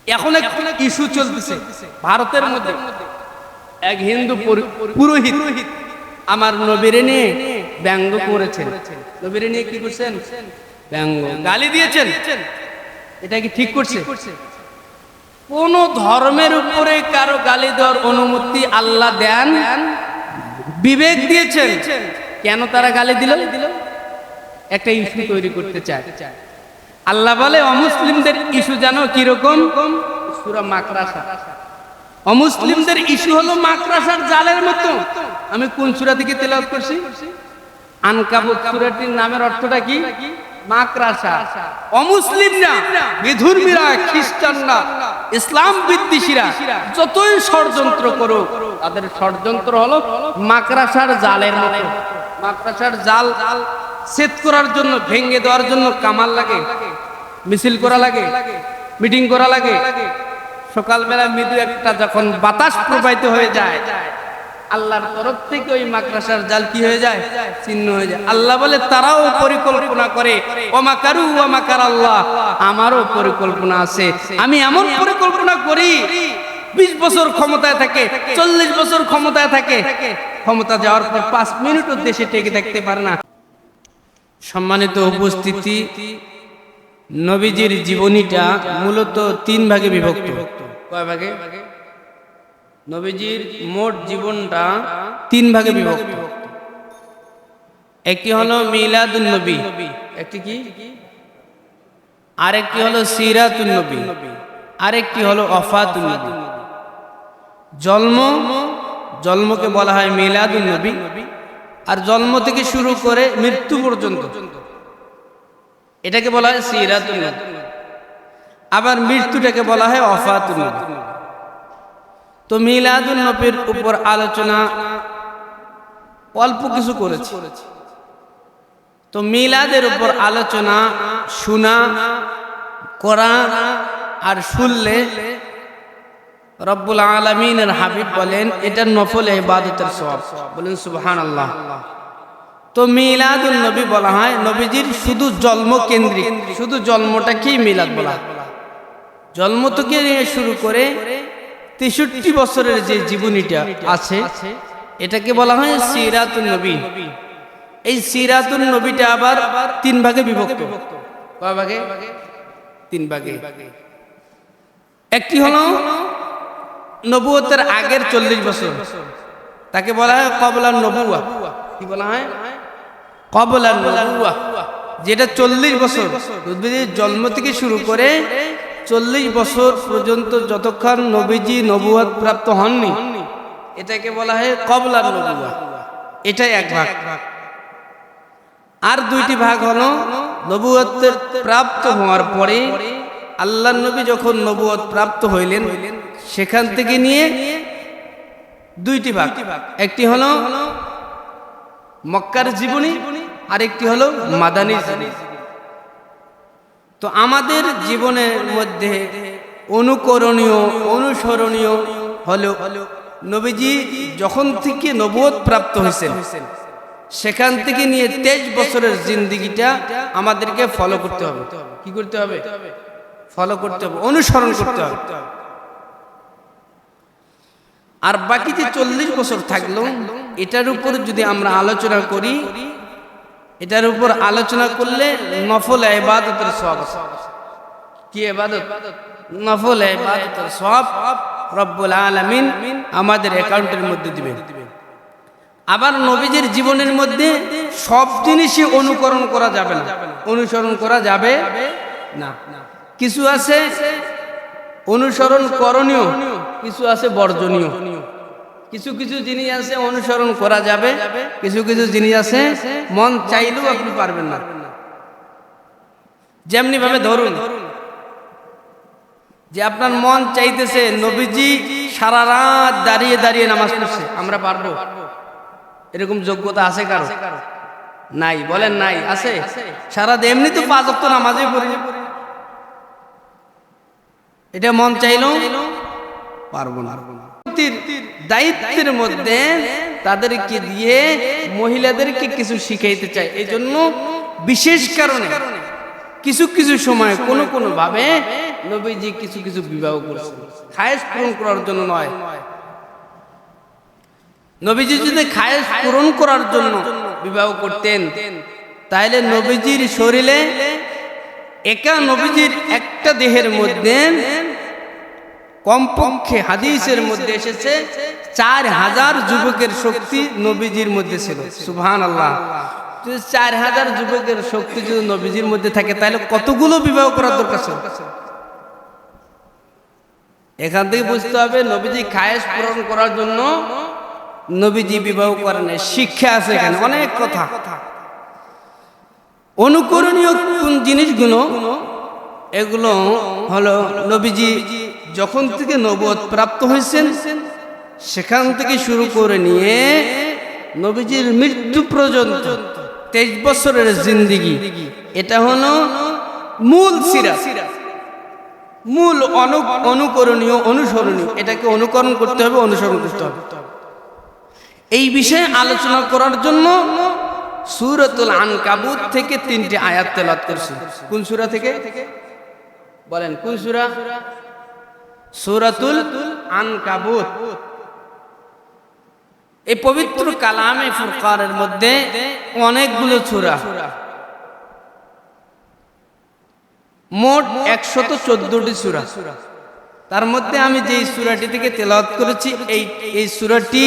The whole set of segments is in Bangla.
এখন এক ইস্যু চলতেছে ভারতের মধ্যে। এক হিন্দু পুরোহিত আমার নবীরে নিয়ে ব্যঙ্গ করেছেন। নবীরে নিয়ে কি করছেন? ব্যঙ্গ, গালি দিয়েছেন। এটা কি ঠিক করছে? কোন ধর্মের উপরে কারো গালি দেওয়ার অনুমতি আল্লাহ দেন? বিবেক দিয়েছেন। কেন তারা গালি দিল? একটা ইস্যু তৈরি করতে চায়। আল্লাহ বলে অমুসলিমদের ইস্যু জানো কিরকম? সূরা মাকরাসা। অমুসলিমদের ইস্যু হলো মাকড়াসার জালের মতো। আমি কোন সূরা থেকে তেলাওয়াত করছি? আনকাবুত সূরাটির নামের অর্থটা কি? মাকড়াসা। অমুসলিম না, বিধর্মীরা, খ্রিস্টানরা, ইসলাম বিদ্বেষীরা যতই ষড়যন্ত্র করুক, তাদের ষড়যন্ত্র হলো মাকড়াসার জালের মতো। মাকড়াসার জাল ছেদ করার জন্য, ভেঙে দেওয়ার জন্য কামাল লাগে, মিছিল করা লাগে, মিটিং করা লাগে। সকালবেলা মৃদু একটা যখন বাতাস প্রবাহিত হয়ে যায়, আল্লাহর তরফ থেকে ওই মাকড়াসার জাল কি হয়ে যায়? ছিন্ন হয়ে যায়। আল্লাহ বলে তারাও পরিকল্পনা করে, ওমাকারু ওয়া মাকার আল্লাহ, আমারও পরিকল্পনা আছে। আমি এমন পরিকল্পনা করি 20 বছর ক্ষমতায় থাকে, 40 বছর ক্ষমতায় থাকে, ক্ষমতা যাওয়ার পর 5 মিনিটও দেশে টেকে থাকতে পারে না। সম্মানিত উপস্থিতি, নবীজির জীবনীটা মূলত 3 ভাগে বিভক্ত। কয় ভাগে? নবীজির মোট জীবনটা 3 ভাগে বিভক্ত। একটি হলো মিলাদুন নবী, একটি কি? আরেকটি হলো সিরাতুন নবী, আরেকটি হলো ওফাতুন নবী। জন্মকে বলা হয় মিলাদুন নবী, আর জন্ম থেকে শুরু করে মৃত্যু পর্যন্ত এটাকে বলা হয় সিরাতুন নবী। আবার মৃত্যুটাকে বলা হয় ওফাতুন নবী। তো মিলাদুন নবীর উপর আলোচনা অল্প কিছু করেছি। তো মিলাদের উপর আলোচনা শোনা, করা আর শুনলে রব্বুল আলামিনের হাবিব বলেন এটা নফল ইবাদতের সওয়াব। বলেন সুবহানাল্লাহ। তো মিলাদুন নবী বলা হয় নবীজির শুধু জন্ম কেন্দ্রিক, শুধু জন্মটাকেই মিলাদ বলা হয়। জন্ম থেকে নিয়ে শুরু করে 63 বছরের যে জীবনীটা আছে এটাকে বলা হয় সিরাতুন নবী। এই সিরাতুন নবীটা আবার 3 ভাগে বিভক্ত। কয় ভাগে? 3 ভাগে। একটি হলো নবুয়তের আগের 40 বছর, তাকে বলা হয় ক্বাবলান নবুওয়া। কি বলা হয়? ক্বাবলান নবুওয়া, যেটা 40 বছর নবীজির জন্ম থেকে শুরু করে 40 বছর পর্যন্ত যতক্ষণ নবীজি নবুয়ত প্রাপ্ত হননি, এটাকে বলা হয় ক্বাবলান নবুওয়া। এটাই এক ভাগ। আর 2টি ভাগ হলো নবুয়তের প্রাপ্ত হওয়ার পরে আল্লাহর নবী যখন নবুয়ত প্রাপ্ত হইলেন সেখান থেকে নিয়ে 2টি ভাগ। একটি হলো মক্কার জীবনী, আরেকটি হলো মাদানী জীবনী। তো আমাদের জীবনের মধ্যে অনুকরণীয়, অনুসরণীয় হলো নবীজি যখন থেকে নবুয়ত প্রাপ্ত হয়েছেন সেখান থেকে নিয়ে 23 বছরের জিন্দেগিটা আমাদেরকে ফলো করতে হবে। কি করতে হবে? ফলো করতে হবে, অনুসরণ করতে হবে। আর বাকি যে 40 বছর থাকলো এটার উপর যদি আমরা আলোচনা করি, এটার উপর আলোচনা করলে নফল ইবাদতের সওয়াব আছে। কি ইবাদত? নফল ইবাদতের সওয়াব রব্বুল আলামিন আমাদের অ্যাকাউন্টের মধ্যে দিবেন। আবার নবীজির জীবনের মধ্যে সব জিনিসই অনুকরণ করা যাবে না, অনুসরণ করা যাবে না। কিছু আছে অনুসরণ করণীয়, কিছু আছে বর্জনীয়। কিছু কিছু জিনিস আছে অনুসরণ করা যাবে, কিছু কিছু জিনিস আছে মন চাইলেও আপনি পারবেন না। যেমনি ভাবে ধরুন যে আপনার মন চাইতেছে নবীজি সারা রাত দাঁড়িয়ে দাঁড়িয়ে নামাজ পড়ছে, আমরা পারবো? এরকম যোগ্যতা আছে কারো? নাই। বলেন নাই? আছে? সারা এমনি তো 5 ওয়াক্ত নামাজই পড়ি, এটা মন চাইলেও পারবো না। দায়িত্বের মধ্যে তাদেরকে দিয়ে মহিলাদেরকে কিছু শিখাইতে চাই। এই জন্য বিশেষ কারণে কিছু কিছু সময় কোনো ভাবে নবীজি কিছু কিছু বিবাহ করছেন, খায়েশ পূরণ করার জন্য নয়। নবীজি যদি খায়েশ পূরণ করার জন্য বিবাহ করতেন, তাহলে নবীজির শরীরে একা নবীজির একটা দেহের মধ্যে কমপক্ষে হাদিসের মধ্যে এসেছে 4000 যুবকের শক্তি নবীজির মধ্যে ছিল। সুবহানাল্লাহ। 4000 যুবকের শক্তি যদি নবীজির মধ্যে থাকে, তাহলে কতগুলো বিবাহ করার দরকার ছিল? এখান থেকে বুঝতে হবে নবীজি খায়েশ পূরণ করার জন্য নবীজি বিবাহ করেন। শিক্ষা আছে এখানে অনেক কথা। অনুকরণীয় কোন জিনিসগুলো, এগুলো হলো নবীজি যখন থেকে নবুয়ত প্রাপ্ত হয়েছেন সেখান থেকে শুরু করে নিয়ে নবীজির মৃত্যু পর্যন্ত 23 বছরের জিন্দেগি, এটা হলো মূল সিরাত, মূল অনুকরণীয়, অনুসরণীয়। এটাকে অনুকরণ করতে হবে, অনুসরণ করতে হবে। এই বিষয়ে আলোচনা করার জন্য সূরাতুল আনকাবুত থেকে 3টি আয়াত তেলাওয়াত করছি। কোন সূরা থেকে বলেন? কোন সূরা? সূরাতুল আনকাবুত। এই পবিত্র কালামে ফুরকানের মধ্যে অনেকগুলো সূরা, মোট 114টি সূরা। তার মধ্যে আমি যে সূরাটি থেকে তেলাওয়াত করেছি, এই সূরাটি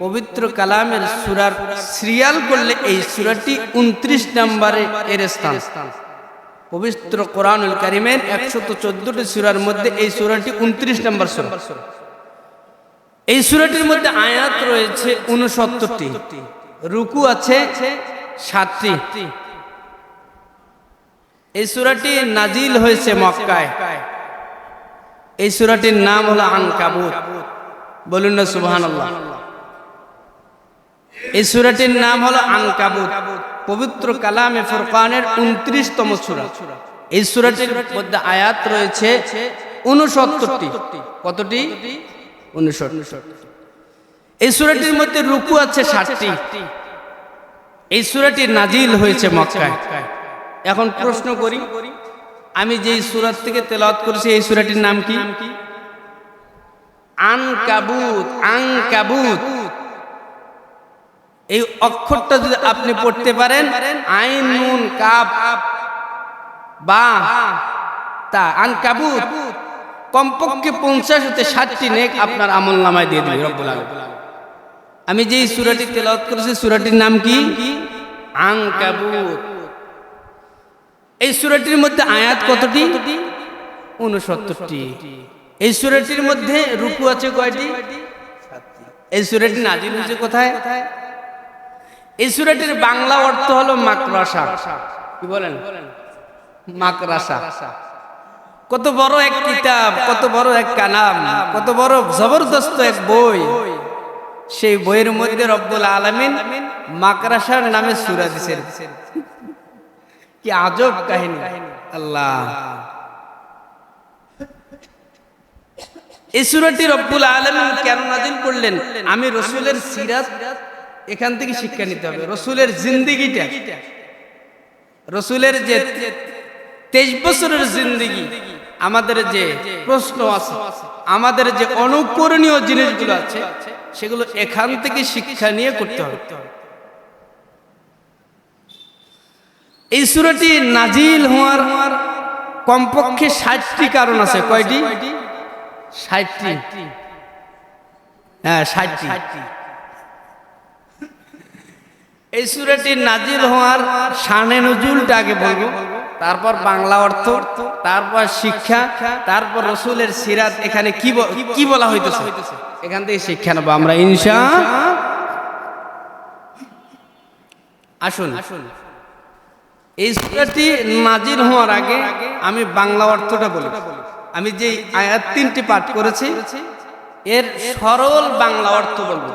পবিত্র কালামের সূরার সিরিয়াল করলে এই সূরাটি 29 নম্বরে এর স্থান। পবিত্র কোরআনুল কারীমের 114টি সূরার মধ্যে এই সূরাটি 29 নম্বর সূরা। এই সূরাটির মধ্যে আয়াত রয়েছে 69টি, রুকু আছে 7টি। এই সূরাটি নাজিল হয়েছে মক্কায়। এই সূরাটির নাম হলো আনকাবুত। বলুন না সুবহানাল্লাহ। এই সূরাটির নাম হলো আনকাবুত, পবিত্র কালামে ফুরকানের 29তম সূরা। এই সূরাটির মধ্যে আয়াত রয়েছে 69টি। কতটি? 69। এই সূরাটির মধ্যে রুকু আছে 7টি। এই সূরাটি নাজিল হয়েছে মক্কায়। এখন প্রশ্ন করি, আমি যেই সূরা থেকে তেলাওয়াত করেছি এই সূরাটির নাম কি? আনকাবুত। আনকাবুত এই অক্ষরটা যদি আপনি পড়তে পারেন, আইন নুন কাফ বা তা, আনকাবুত, কমপক্ষে 50 হতে 60টি নেক আপনার আমলনামায় দিয়ে দিবে রব্বুল আলামিন। আমি যেই সূরাটি তেলাওয়াত করেছি সূরাটির নাম কি? আনকাবুত। এই সূরাটির মধ্যে আয়াত কতটি? 69টি। এই সূরাটির মধ্যে রুকু আছে কয়টি? 7টি। এই সূরাটি নাজিল হয়েছে কোথায়? এই সূরাটির বাংলা অর্থ হলো মাকরাসা। কি বলেন? মাকরাসা। কত বড় এক কিতাব, কত বড় এক কালাম, কত বড় জবরদস্ত এক বই। সেই বইয়ের মধ্যে রব্বুল আলামিন মাকরাসার নামে সূরা দিয়েছেন। কি আজব কাহিনী! আল্লাহ। এই সূরাটি রব্বুল আলামিন কেন নাজিল করলেন? আমি রাসূলের সিরাত এখান থেকে শিক্ষা নিতে হবে। রাসূলের জিন্দেগিটা, রাসূলের যে 23 বছরের জিন্দেগি, আমাদের যে প্রশ্ন আছে, আমাদের যে অনুকরণীয় জিনিসগুলো আছে, সেগুলো এখান থেকে শিক্ষা নিয়ে করতে হবে। এই সূরাটি নাজিল হওয়ার কমপক্ষে 60টি কারণ আছে। কয়টি? 60টি। হ্যাঁ, 60টি। এই সূরাটি নাজিল হওয়ার শানে নুজুলটা আগে বলবো, তারপর বাংলা অর্থ, তারপর শিক্ষা, তারপর রাসূলের সিরাত। এখানে কি বলা হইতেছে এখান থেকে শিক্ষা নেব আমরা ইনশাআল্লাহ। আসুন, এই সূরাটি নাজিল হওয়ার আগে আমি বাংলা অর্থটা বলি। আমি যে আয়াত 3টি পাঠ করেছি এর সরল বাংলা অর্থ বলবো।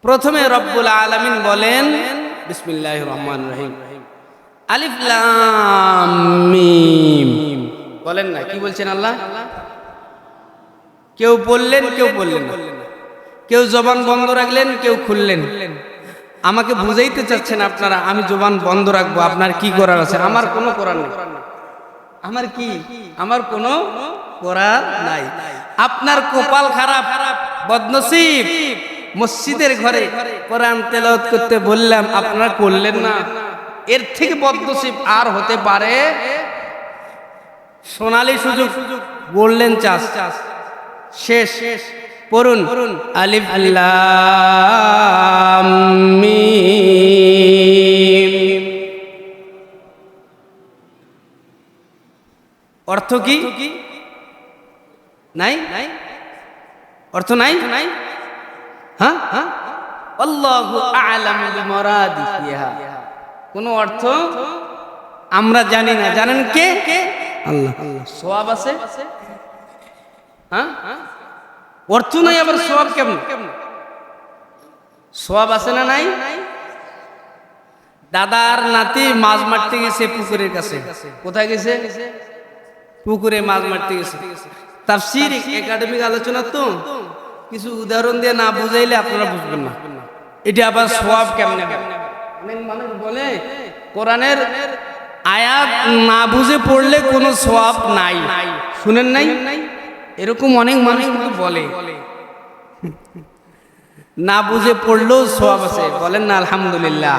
প্রথমে রব্বুল আলামিন বলেন, বিসমিল্লাহির রহমানির রহিম, আলিফ লাম মিম। বলেন না, কি বলছেন আল্লাহ? কেউ বললেন, কেউ বললেন না, কেউ জবান বন্ধ রাখলেন, কেউ খুললেন। আমাকে বুঝাইতে চাচ্ছেন আপনারা আমি জবান বন্ধ রাখবো, আপনার কি করার আছে? আমার কোনো করার নেই। আমার কি, আমার কোনো করার নাই। আপনার কপাল খারাপ, বদনসিব, মসজিদের ঘরে কোরআন তেলাওয়াত করতে বললাম আপনারা করলেন না, এর থেকে বদনসিব আর হতে পারে? সোনালী সুযোগ বললেন চাষ শেষ, পড়ুন আলিফ লাম মিম। অর্থ কি? নাই, অর্থ নাই। হ্যাঁ, আল্লাহু আ'লামু বিমুরাদিহি, কোন অর্থ আমরা জানি না, জানেন কে? আল্লাহ। সওয়াব আছে? হ্যাঁ, অর্থ নাই আবার সওয়াব কেমন? সওয়াব আছে না নাই? দাদার নাতি মাছ মারতে গেছে পুকুরের কাছে। কোথায় গেছে? পুকুরে মাছ মারতে গেছে। তাফসীর একাডেমিক আলোচনা তো, কিছু উদাহরণ দিয়ে না বুঝাইলে আপনারা বুঝবেন না এটা আবার সওয়াব কেমনে হবে। অনেক মানুষ বলে কোরআনের আয়াত না বুঝে পড়লে কোনো সওয়াব নাই, শুনেন নাই? এরকম অনেক মানুষ কিন্তু বলে না বুঝে পড়লেও সওয়াব আছে। বলেন না আলহামদুলিল্লাহ।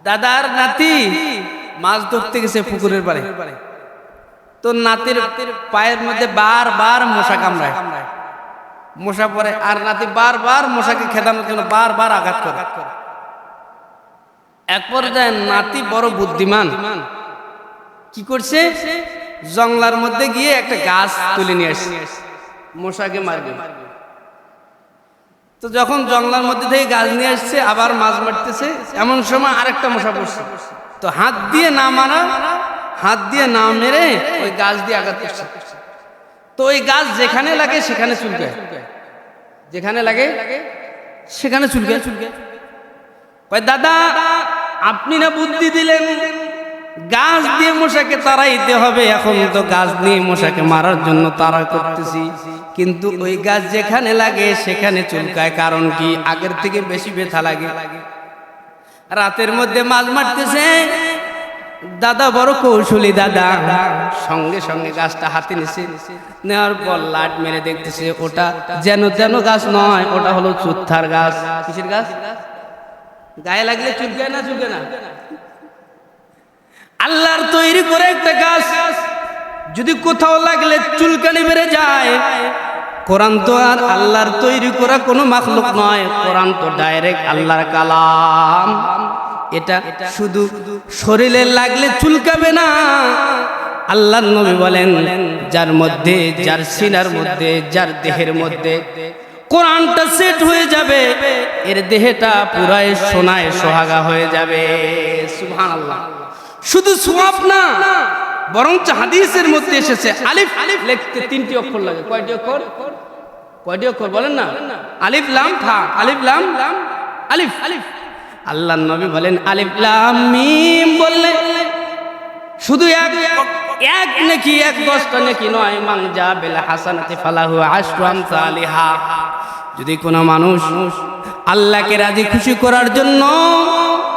দাদার নাতি মাছ ধরতে গেছে পুকুরের পাড়ে, তো নাতির পায়ের মধ্যে বারবার মশা কামড়ায়, মশা পড়ে, আর নাতি বারবার মশাকে খেদানোর জন্য বারবার আঘাত করে। এক পর্যায়ে নাতি বড় বুদ্ধিমান, কি করছে? জঙ্গলার মধ্যে গিয়ে একটা গাছ তুলে নিয়ে আসছে, মশাকে মারবে। তো যখন জঙ্গলার মধ্যে থেকে গাছ নিয়ে আসছে, আবার মাছ মারতেছে, এমন সময় আরেকটা মশা পড়ছে। তো হাত দিয়ে না মারা, হাত দিয়ে না মেরে ওই গাছ দিয়ে আঘাত করছে। তো ওই গাছ যেখানে লাগে সেখানে চুলকায়, যেখানে লাগে সেখানে চুলকায়। দাদা আপনি না বুদ্ধি দিলেন গাছ দিয়ে মশাকে তাড়াইতে হবে, এখন তো গাছ দিয়ে মশাকে মারার জন্য তাড়া করতেছি, কিন্তু ওই গাছ যেখানে লাগে সেখানে চুলকায়, কারণ কি? আগের থেকে বেশি ব্যথা লাগে। রাতের মধ্যে মাছ মারতেছে, দাদা বড় কৌশলী, দাদা সঙ্গে সঙ্গে গাছটা হাতে নিছে, নেওয়ার পর লাট মেরে দেখতেছে ওটা যেন যেন গাছ নয়, ওটা হলো চুত্থার গাছ। কিসের গাছ? গায়ে লাগলে চুলকায় না? চুলকায় না? আল্লাহর তৈরি করে একটা গাছ, যদি কোথাও লাগলে চুলকানি বেড়ে যায়। কোরআন তো আর আল্লাহর তৈরি করা কোনো মাখলুক নয়, কোরআন তো ডাইরেক্ট আল্লাহর কালাম। এটা শুধু শরীরে লাগলে চুলকাবে না। আল্লাহর নবী বলেন, যার মধ্যে, যার সিনার মধ্যে, যার দেহের মধ্যে কোরআনটা সেট হয়ে যাবে, এর দেহটা পুরাই সোনায় সোহাগা হয়ে যাবে। সুবহানাল্লাহ। শুধু সওয়াব না, বরং হাদিসের মধ্যে এসেছে আলিফ লিখতে 3টি অক্ষর লাগে। কয়টি অক্ষর? কয়টি অক্ষর বলেন না? আলিফ লাম থা, আলিফ লাম আলিফ। আল্লাহর নবী বলেন আলিফ লাম মিম বললে শুধু এক নেকি, 10টা নেকি নয়। মান জা বিল হাসানাতি ফালাহু আশরু আমসালিহা। যদি কোনো মানুষ আল্লাহকে রাজি খুশি করার জন্য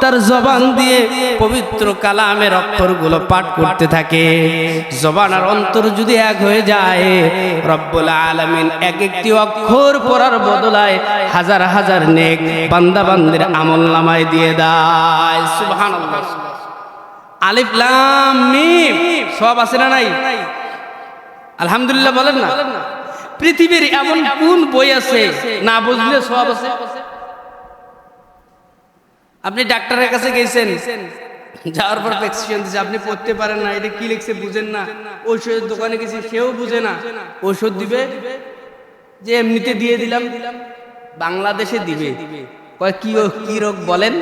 তার জবান দিয়ে পবিত্র কালামের অক্ষরগুলো পাঠ করতে থাকে, জবান আর অন্তর যদি এক হয়ে যায়, রব্বুল আলামিন এক একটি অক্ষর পড়ার বদলায় হাজার হাজার নেক বান্দা বান্দির আমলনামায় দিয়ে দেয়। সুবহানাল্লাহ। আলিফ লাম মিম সব আছে না নাই? আলহামদুলিল্লাহ বলেন না? পৃথিবীর এমন কোন বই আছে না বুঝলে সব আছে? আপনি ডাক্তারের কাছে গেছেন, যাওয়ার পর প্রেসক্রিপশন দিয়েছে, আপনি পড়তে পারেন না, এটা কি লিখছে বুঝেন না। ঔষধের দোকানে গেছি, সেও বুঝে না, ঔষধ দিবে যে এমনিতে দিয়ে দিলাম, বাংলাদেশে দিবে, কয় কি রোগ বলেন?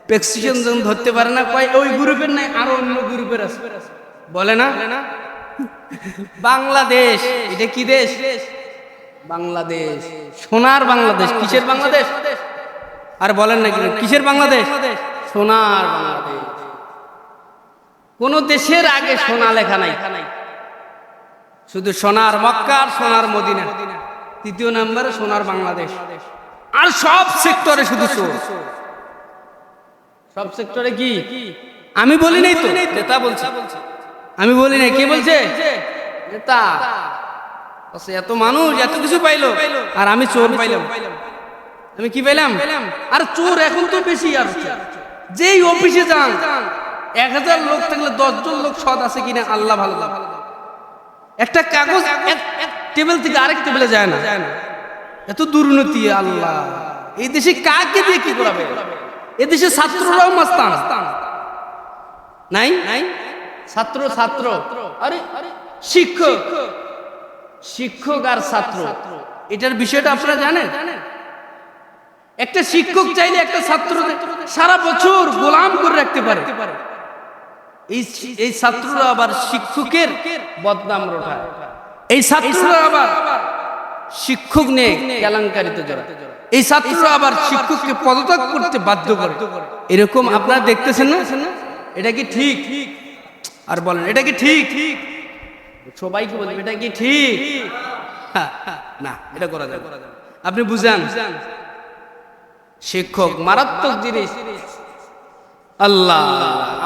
প্রেসক্রিপশন যখন ধরতে পারে না, কয় ওই গ্রুপের নাই, আরো অন্য গ্রুপের আছে, বলে না? বাংলাদেশ, এটা কি দেশ? বাংলাদেশ, সোনার বাংলাদেশ। কিসের বাংলাদেশ? আর বলেন না কিসের বাংলাদেশ? সোনার বাংলাদেশ। কোন দেশের আগে সোনা লেখা নাই, শুধু সোনার মক্কা আর সোনার মদিনা, 3য় নম্বরে সোনার বাংলাদেশ। আর সব সেক্টরে শুধু সব সেক্টরে কি আমি বলি নাই তো, নেতা বলছে। আমি বলি নাই, কে বলছে? নেতা। এত মানুষ এত কিছু পাইলো, আর আমি চোর পাইলাম। আমি কি পাইলাম? আর চোর এখন তো বেশি। আর যেই অফিসে যান 1000 লোক থাকলে 10 জন লোক সৎ আছে কিনা আল্লাহ ভালো জানে। একটা কাগজ এক টেবিল থেকে আরেক টেবিলে যায় না, এত দুর্নীতি। আল্লাহ, এই দেশে কাকে দিয়ে কি করাবে? এদেশে ছাত্ররাও মাস্তান নাই। ছাত্র ছাত্র আরে শিক্ষক, শিক্ষক আর ছাত্র, এটার বিষয়টা আপনারা জানেন? একটা শিক্ষক চাইলে একটা ছাত্র সারা বছর গোলাম করে রাখতে পারে। এই ছাত্ররা আবার শিক্ষকের বদনাম রটায়। এই ছাত্ররা আবার শিক্ষক নিয়ে কেলেঙ্কারিতে জড়ায়। এই ছাত্ররা আবার শিক্ষককে পদত্যাগ করতে বাধ্য করে। এরকম আপনারা দেখতেছেন না? এটা কি ঠিক? আর বলেন, এটা কি ঠিক? সবাইকে বলবেন এটা কি ঠিক? না, এটা করা যাবে। আপনি বুঝান, শিক্ষক মারাত্মক জিনিস। আল্লাহ,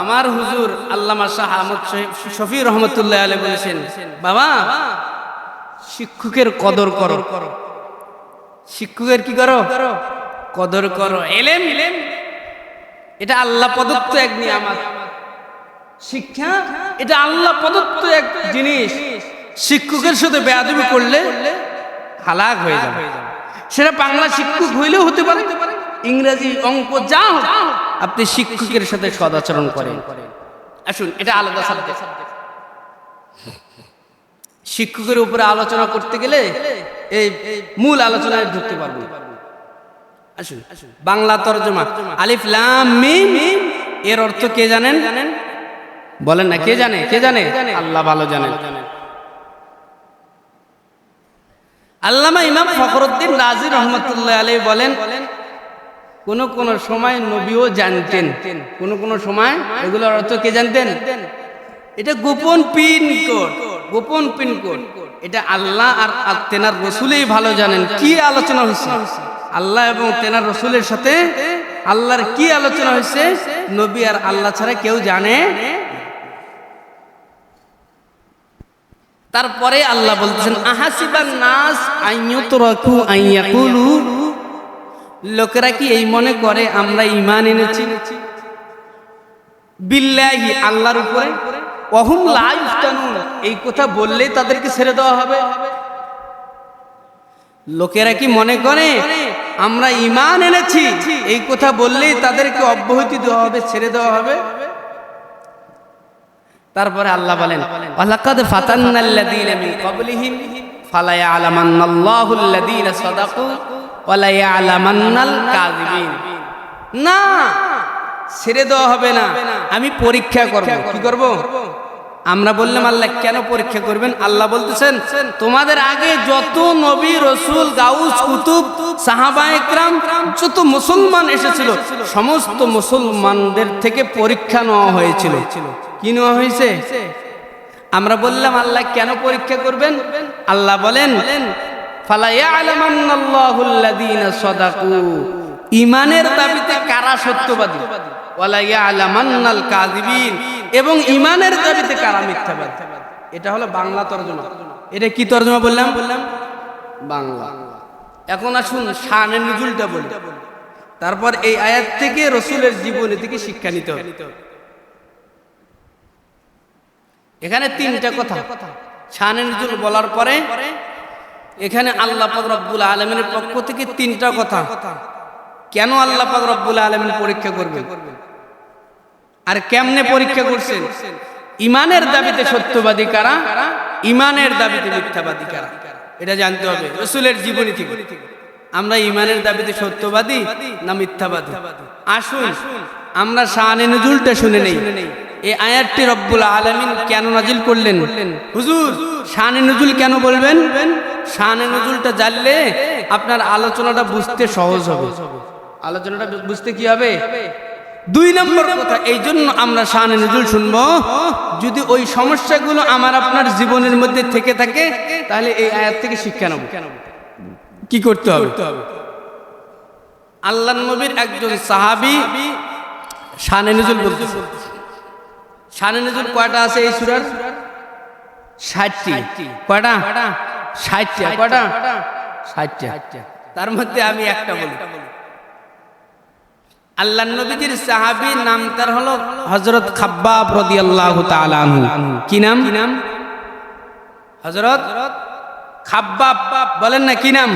আমার হুজুর আল্লামা শাহ আহমদ শফি রহমতুল্লাহ আলাইহি বলেছেন, বাবা শিক্ষকের কদর করো। শিক্ষকের কি করো? কদর করো। ইলম এটা আল্লাহ প্রদত্ত এক নিয়ামত। শিক্ষা এটা আল্লাহ প্রদত্ত এক জিনিস। শিক্ষকের সাথে বেয়াদবি করলে হালাক হয়ে যাবে। সেটা বাংলা শিক্ষক হইলেও হতে পারে, ইংরেজি, অঙ্ক, যা হোক, আপনি শিক্ষকের সাথে সদাচরণ করেন। আসুন, এটা আলাদা সাবজেক্ট। শিক্ষকের উপরে আলোচনা করতে গেলে এই মূল আলোচনায় ঢুকতে পারবো। আসুন, বাংলা তরজমা আলিফ লাম মিম, এর অর্থ কে জানেন? বলেন না, কে জানে? কে জানে? আল্লাহ ভালো জানেন। আল্লামা ইমাম ফখরুদ্দিন রাজি রহমতুল্লাহ আলাইহি বলেন, কোন কোন সময় নবীও জানতেন, কোন কোন সময় এগুলোর অর্থ কে জানতেন? এটা গোপন পিন কোড, গোপন পিন কোড। এটা আল্লাহ আর তেনার রসুলেই ভালো জানেন। কি আলোচনা হয়েছে আল্লাহ এবং তেনার রসুলের সাথে? আল্লাহর কি আলোচনা হয়েছে নবী আর আল্লাহ ছাড়া কেউ জানে। তারপরে আল্লাহ বলতেছেন, আহাসিবান নাস আইয়ুতরাকু আইয়াকুলু, লোকেরা কি এই মনে করে আমরা ঈমান এনেছি বিল্লাহি, আল্লাহর উপরে, ওয়াহুম লা ইফতানুন, এই কথা বললেই তাদেরকে ছেড়ে দেওয়া হবে? লোকেরা কি মনে করে আমরা ঈমান এনেছি এই কথা বললেই তাদেরকে অব্যাহতি দেওয়া হবে, ছেড়ে দেওয়া হবে? তারপরে আল্লাহ বলেন, ওয়ালাকাদ ফাতান্নাল্লাযীনা মিন ক্বাবলিহিম ফালা ইয়ালামান্নাল্লাহুল্লাযীনা সাদাকু ওয়ালা ইয়ালামান্নাল কাযিবিন। না, ছেড়ে দেওয়া হবে না, আমি পরীক্ষা করব। কি করব? আমরা বললাম আল্লাহ কেন পরীক্ষা করবেন? আল্লাহ বলতেছেন, তোমাদের আগে যত নবী, রসুল, গাউস, কুতুব, সাহাবায়ে কেরাম, যত মুসলমান এসেছিল, সমস্ত মুসলমানদের থেকে পরীক্ষা নেওয়া হয়েছিল। কি নেওয়া হয়েছে? আমরা বললাম আল্লাহ কেন পরীক্ষা করবেন? আল্লাহ বলেন, ফালা ইয়ালামান্নাল্লাহুল্লাযীনা সাদাকু, ঈমানের দাবিতে কারা সত্যবাদী, ওয়ালা ইয়ালামান্নাল কাযিবিন, এবং ঈমানের দাবিতে কারা মিথ্যাবাদী। এটা হলো বাংলা তরজমা। এটা কি তরজমা বললাম? বাংলা। এখন আসুন শানে নুজুলটা বলি। তারপর এই আয়াত থেকে রাসূলের জীবনী থেকে শিক্ষা নিতে হবে। এখানে তিনটা কথা শানে নুজুল বলার পরে এখানে আল্লাহ পাক রব্বুল আলামিনের পক্ষ থেকে তিনটা কথা। কেন আল্লাহ পাক রব্বুল আলামিন পরীক্ষা করবেন আর কেমনে পরীক্ষা করছেন? ঈমানের দাবিতে সত্যবাদী কারা, ঈমানের দাবিতে মিথ্যাবাদী কারা, এটা জানতে হবে রাসূলের জীবনী থেকে। আমরা ঈমানের দাবিতে সত্যবাদী না মিথ্যাবাদী? আসুন আমরা শানে নুজুলটা শুনে নেই। এই আয়াতটি রব্বুল আলামিন কেন নাজিল করলেন? হুজুর শানে নুজুল কেন বলবেন? শানে নুজুলটা জানলে আপনার আলোচনাটা বুঝতে সহজ হবে। আলোচনাটা বুঝতে কি হবে? 2 নম্বর কথা, এই জন্য আমরা শানে নুজুল শুনবো, যদি ওই সমস্যাগুলো আমার আপনার জীবনের মধ্যে থেকে থাকে তাহলে এই আয়াত থেকে শিক্ষা নেব। কি করতে হবে? আল্লাহর নবীর একজন সাহাবী শানে নুজুল বলতেছে, শানে নজুল কয়টা আছে এই সূরার? 60টি। কয়টা? 60টা। কয়টা? 60টা। তার মধ্যে আমি একটা বলি। আল্লাহর নবীজির সাহাবী নাম তার হলো হযরত খাব্বাব রাদিয়াল্লাহু তাআলা আনহু। কি নাম? হযরত খাব্বাব। বলেন না কি নাম?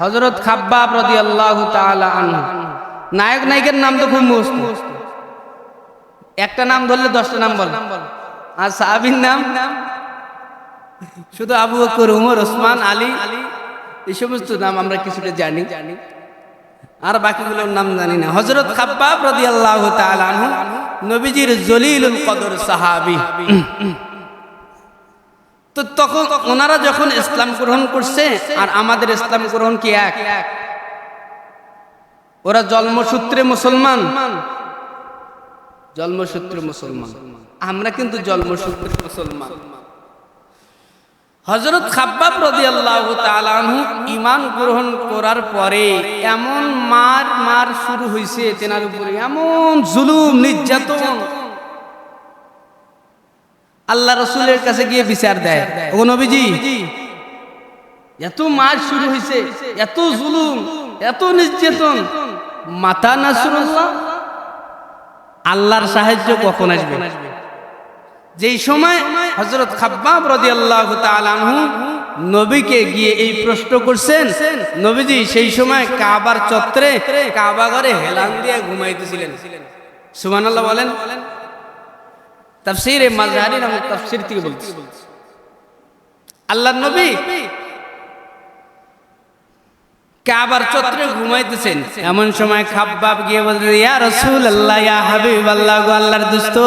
হযরত খাব্বাব রাদিয়াল্লাহু তাআলা আনহু। নায়ক নায়িকার নাম তো খুব মস্ত, একটা নাম ধরলে 10টা নাম বল। আর সাহাবীর নাম শুধু আবু বকর, উমর, ওসমান, আলী, এই সমস্ত নাম আমরা কিছুটা জানি, আর বাকিগুলোর নাম জানি না। হযরত খাব্বাব রাদিয়াল্লাহু তাআলা আনহু নবীজির জলিলুল কদর সাহাবী। তো তখন ওনারা যখন ইসলাম গ্রহণ করছে আর আমাদের ইসলাম গ্রহণ কি এক? ওরা জন্মসূত্রে মুসলমান, জন্মসূত্রে মুসলমান, আমরা কিন্তু জন্মসূত্রে মুসলমান। হযরত খাব্বাব রাদিয়াল্লাহু তাআলা আনহু ঈমান গ্রহণ করার পরে এমন মার শুরু হইছে তেনার উপরে, এমন জুলুম নির্যাতন। আল্লাহ রাসূলের কাছে গিয়ে বিচার দেয়, ও নবীজি এত মার শুরু হইছে, এত জুলুম, এত নির্যাতন, মাতা নাসরুল্লাহ, আল্লাহর সাহায্য কখন আসবে? যেই সময় হযরত খাব্বাব রাদিয়াল্লাহু তাআলা আনহু নবীকে গিয়ে এই প্রশ্ন করছেন, নবীজি সেই সময় কাবার চত্বরে কাবা ঘরে হেলান দিয়ে ঘুমাইতেছিলেন। সুবহানাল্লাহ বলেন। তাফসীরে মাযহারি নামক তাফসীর থেকে বলছি, আল্লাহর নবী কাবার চত্বরে ঘুমাইতেছেন, এমন সময় খাব্বাব গিয়ে বললেন, ইয়া রাসূলুল্লাহ, ইয়া হাবিবাল্লাহ, গো আল্লাহর দোস্ত,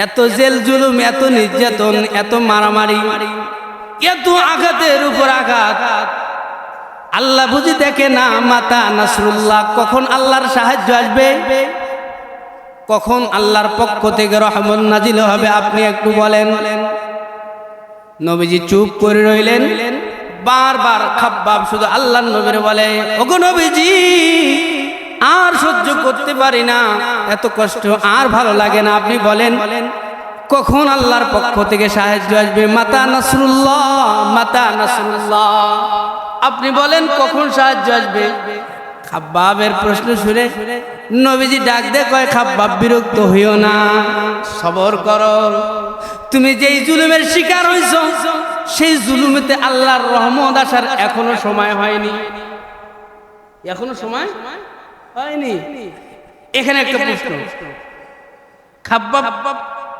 এত জেল জুলুম, এত নির্যাতন, এত মারামারি, এত আঘাতের উপর আঘাত, আল্লাহ বুঝি দেখে না? মাতা নাসরুল্লাহ, কখন আল্লাহর সাহায্য আসবে? কখন আল্লাহর পক্ষ থেকে রহমত নাজিল হবে? আপনি একটু বলেন। নবীজি চুপ করে রইলেন। বারবার খাব্বাব শুধু আল্লাহর নবীর বলে, ওগো নবীজি, আর সহ্য করতে পারি না, এত কষ্ট আর ভালো লাগে না, আপনি বলেন কখন আল্লাহর পক্ষ থেকে সাহায্য আসবে? মাতা নাসরুল্লাহ, মাতা নাসরুল্লাহ, আপনি বলেন কখন সাহায্য আসবে? খাব্বাবের প্রশ্ন শুনে নবীজি ডাক দিয়ে কয়, খাব্বাব বিরক্ত হইও না, সবর করো, তুমি যেই জুলুমের শিকার হইছো সেই জুলুমেতে আল্লাহর রহমত আসার এখনো সময় হয়নি, এখনো সময় হয়নি। এখানে একটা প্রশ্ন, খাব্বাব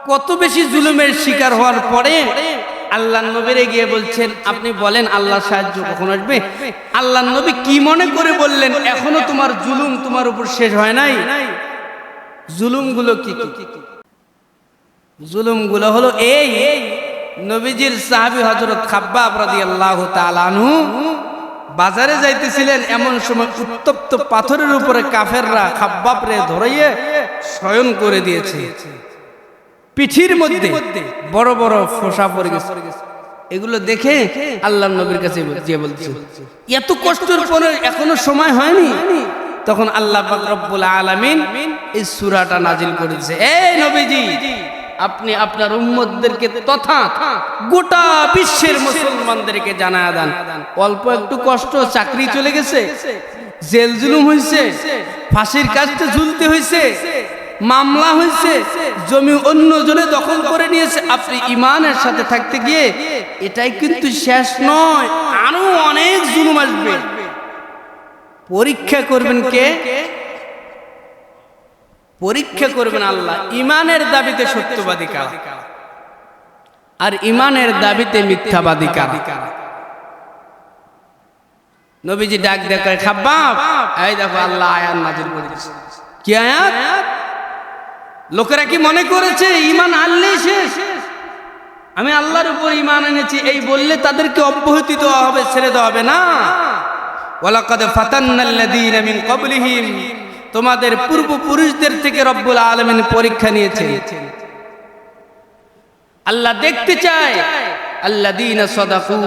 কত বেশি জুলুমের শিকার হওয়ার পরে আল্লাহর নবীরে গিয়ে বলছেন, আপনি বলেন আল্লাহর সাহায্য কখন আসবে? আল্লাহর নবী কি মনে করে বললেন, এখনো তোমার জুলুম তোমার উপর শেষ হয় নাই? জুলুমগুলো কি? জুলুমগুলো হলো এই, নবীজির সাহাবী হযরত খাব্বাব রাদিয়াল্লাহু তাআলা আনহু বাজারে যাইতেছিলেন, এমন সময় উত্তপ্ত পাথরের উপরে কাফেররা খাব্বাবরে ধরিয়ে শয়ন করে দিয়েছে, পিঠির মধ্যে বড় বড় ফোঁসা পড়ে গেছে। এগুলো দেখে আল্লাহর নবীর কাছে গিয়ে বলছে, এত কষ্টের পরে এখনো সময় হয়নি? তখন আল্লাহ পাক রব্বুল আলামিন এই সূরাটা নাজিল করেছে, এই নবীজি, আপনি আপনার উম্মতদেরকে তথা গোটা বিশ্বের মুসলমানদেরকে জানায়া দেন, অল্প একটু কষ্ট, চাকরি চলে গেছে, জেল জুলুম হয়েছে, ফাঁসির কাস্টে ঝুলতে হয়েছে, মামলা হয়েছে, জমি অন্য জনে দখল করে নিয়েছে, আপনি ঈমানের সাথে থাকতে গিয়ে এটাই কিন্তু শেষ নয়, আরো অনেক জুলুম আসবে। পরীক্ষা করবেন কে? পরীক্ষা করবেন আল্লাহ। ঈমানের দাবিতে সত্যবাদী কারা আর ঈমানের দাবিতে মিথ্যাবাদী কারা? নবীজি ডাক দেখায়, খাব্বাব, এই দেখো আল্লাহ আয়াত নাযিল করেছে। কি আয়াত? লোকেরা কি মনে করেছে ঈমান আনলেই শেষ? আমি আল্লাহর উপর ঈমান এনেছি এই বললে তাদেরকে অব্যাহতি দেওয়া হবে, ছেড়ে দেওয়া হবে না। ওয়ালাকাদ ফাতান্নাল্লাযীনা মিন ক্বাবলিহিম, তোমাদের পূর্বপুরুষদের থেকে রব্বুল আলামিন পরীক্ষা নিয়েছেন। আল্লাহ দেখতে চায় আল্লাযীনা সাদাকু,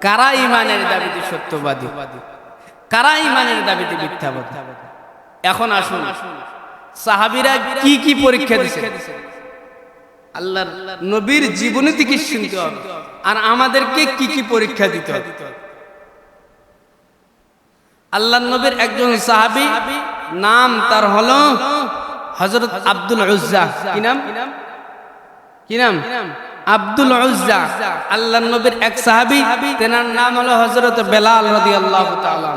কারা ঈমানের দাবিতে সত্যবাদী, কারা ঈমানের দাবিতে মিথ্যাবাদী। এখন আসুন, সাহাবীরা কি কি পরীক্ষা দিয়েছে আল্লাহর নবীর জীবনী থেকে শুনতে হবে, আর আমাদেরকে কি কি পরীক্ষা দিতে হবে। আল্লাহর নবীর একজন সাহাবী, নাম তার হলো হযরত আব্দুল উজ্জা। কি নাম? কি নাম? আব্দুল উজ্জা। আল্লাহর নবীর এক সাহাবী, তেনার নাম হলো হযরত বেলাল রাদিয়াল্লাহু তাআলা।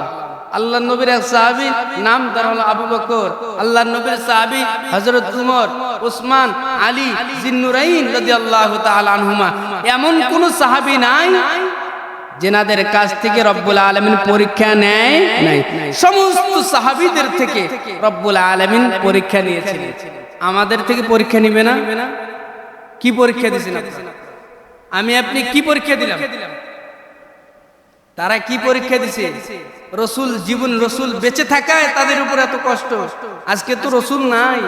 আল্লাহর নবীর এক সাহাবী, নাম তার হলো আবু বকর। আল্লাহর নবীর সাহাবী হযরত উমর, উসমান, আলী জিন্নুরাইন রাদিয়াল্লাহু তাআলা আনহুমা। এমন কোন সাহাবী নাই যেনাদের কাছ থেকে রব্বুল আলামিন পরীক্ষা নেয় নাই। সমস্ত সাহাবীদের থেকে রব্বুল আলামিন পরীক্ষা নিয়েছিলেন। আমাদের থেকে পরীক্ষা নিবে না? কি পরীক্ষা দিয়েছেন? আমি আপনি কি পরীক্ষা দিলাম? তারা কি পরীক্ষা দিছে? রসুল জীবন, রসুল বেঁচে থাকায় তাদের উপর এত কষ্ট। আজকে তো রসুল নাই,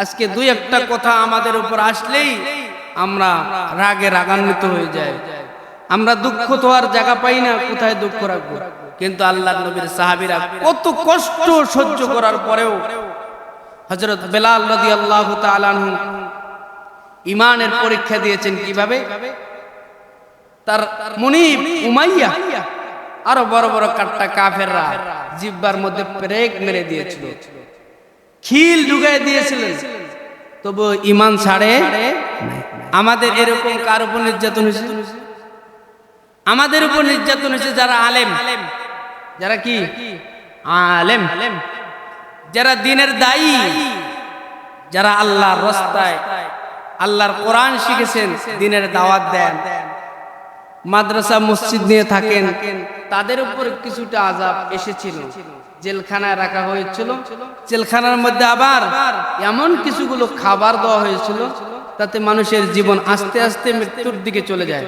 আজকে দুই একটা কথা আমাদের উপর আসলেই আমরা রাগে রাগান্বিত হয়ে যাই। আমরা দুঃখ তো আর জায়গা পাই না, কোথায় দুঃখ রাখবো। কিন্তু আল্লাহর নবীর সাহাবীরা কত কষ্ট সহ্য করার পরেও হযরত বেলাল রাদিয়াল্লাহু তাআলা আনহু ঈমানের পরীক্ষা দিয়েছেন। কিভাবে? তার মুনিব উমাইয়া আরো বড় বড় কাট্টা কাফেররা জিহ্বার মধ্যে ব্রেক মেরে দিয়েছিল, খিল ঢুকায় দিয়েছিলেন, তবু ঈমান ছাড়ে। আমাদের এরকম কার উপর নির্যাতন হয়েছে? আমাদের উপর নির্যাতন হয়েছে যারা আলেম, যারা কি আলেম, যারা দ্বীনের দায়ী, যারা আল্লাহর রাস্তায় আল্লাহর কোরআন শিখেছেন, দ্বীনের দাওয়াত দেন, মাদ্রাসা মসজিদ নিয়ে থাকেন, তাদের উপর কিছুটা আযাব এসেছিল, জেলখানায় রাখা হয়েছিল। জেলখানার মধ্যে আবার এমন কিছুগুলো খাবার দেওয়া হয়েছিল তাতে মানুষের জীবন আস্তে আস্তে মৃত্যুর দিকে চলে যায়।